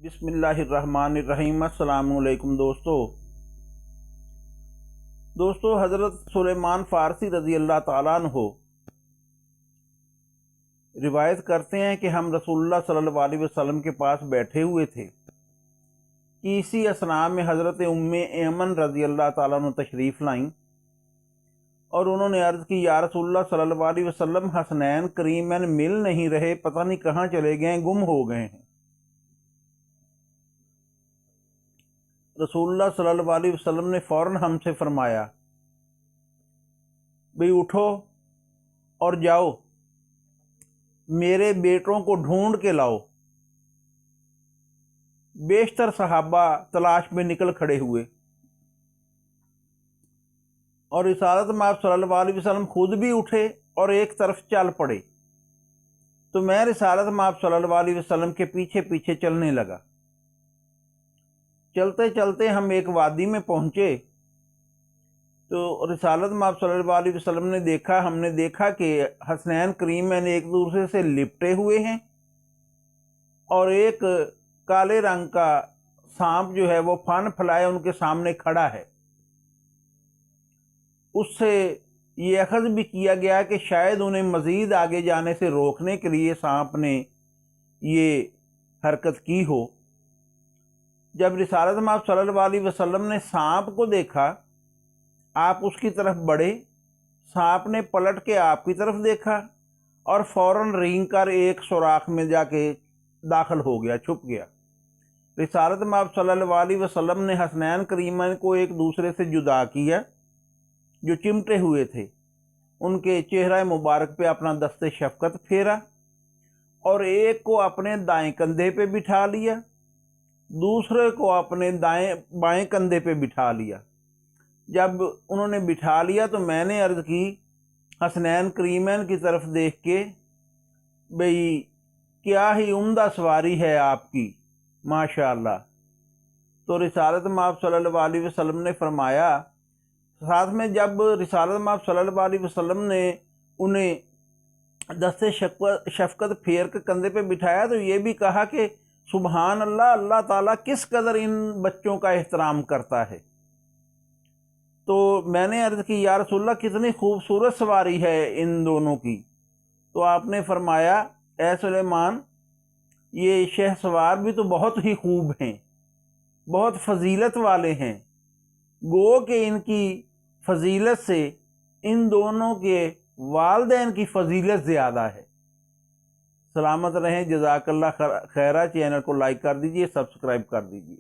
بسم اللہ الرحمن الرحیم۔ السلام علیکم دوستو حضرت سلیمان فارسی رضی اللہ تعالیٰ عنہ روایت کرتے ہیں کہ ہم رسول اللہ صلی اللہ علیہ وسلم کے پاس بیٹھے ہوئے تھے کہ اسی اثناء میں حضرت ام ایمن رضی اللہ تعالیٰ عنہ تشریف لائیں اور انہوں نے عرض کی، یا رسول اللہ صلی اللہ علیہ وسلم، حسنین کریمین مل نہیں رہے، پتہ نہیں کہاں چلے گئے، گم ہو گئے ہیں۔ رسول اللہ صلی اللہ علیہ وسلم نے فوراً ہم سے فرمایا، بھئی اٹھو اور جاؤ میرے بیٹوں کو ڈھونڈ کے لاؤ۔ بیشتر صحابہ تلاش میں نکل کھڑے ہوئے اور رسالت مآب صلی اللہ علیہ وسلم خود بھی اٹھے اور ایک طرف چل پڑے، تو میں رسالت مآب صلی اللہ علیہ وسلم کے پیچھے پیچھے چلنے لگا۔ چلتے چلتے ہم ایک وادی میں پہنچے تو رسالت مآب صلی اللہ علیہ وسلم نے ہم نے دیکھا کہ حسنین کریمین ایک دوسرے سے لپٹے ہوئے ہیں اور ایک کالے رنگ کا سانپ جو ہے وہ پھن پھلائے ان کے سامنے کھڑا ہے۔ اس سے یہ اخذ بھی کیا گیا کہ شاید انہیں مزید آگے جانے سے روکنے کے لیے سانپ نے یہ حرکت کی ہو۔ جب رسالت مآب صلی اللہ علیہ وسلم نے سانپ کو دیکھا، آپ اس کی طرف بڑھے، سانپ نے پلٹ کے آپ کی طرف دیکھا اور فوراً رینگ کر ایک سوراخ میں جا کے داخل ہو گیا، چھپ گیا۔ رسالت مآب صلی اللہ علیہ وسلم نے حسنین کریمین کو ایک دوسرے سے جدا کیا جو چمٹے ہوئے تھے، ان کے چہرہ مبارک پہ اپنا دست شفقت پھیرا اور ایک کو اپنے دائیں کندھے پہ بٹھا لیا، دوسرے کو اپنے بائیں کندھے پہ بٹھا لیا۔ جب انہوں نے بٹھا لیا تو میں نے عرض کی حسنین کریمین کی طرف دیکھ کے، بھئی کیا ہی عمدہ سواری ہے آپ کی، ماشاءاللہ۔ تو رسالت مآب صلی اللہ علیہ وسلم نے فرمایا، ساتھ میں جب رسالت مآب صلی اللہ علیہ وسلم نے انہیں دست شفقت پھیر کے کندھے پہ بٹھایا تو یہ بھی کہا کہ سبحان اللہ، اللہ تعالیٰ کس قدر ان بچوں کا احترام کرتا ہے۔ تو میں نے عرض کی، یا رسول اللہ کتنی خوبصورت سواری ہے ان دونوں کی۔ تو آپ نے فرمایا، اے سلیمان، یہ شہ سوار بھی تو بہت ہی خوب ہیں، بہت فضیلت والے ہیں، گو کہ ان کی فضیلت سے ان دونوں کے والدین کی فضیلت زیادہ ہے۔ سلامت رہیں، جزاک اللہ خیرہ۔ چینل کو لائک کر دیجئے، سبسکرائب کر دیجئے۔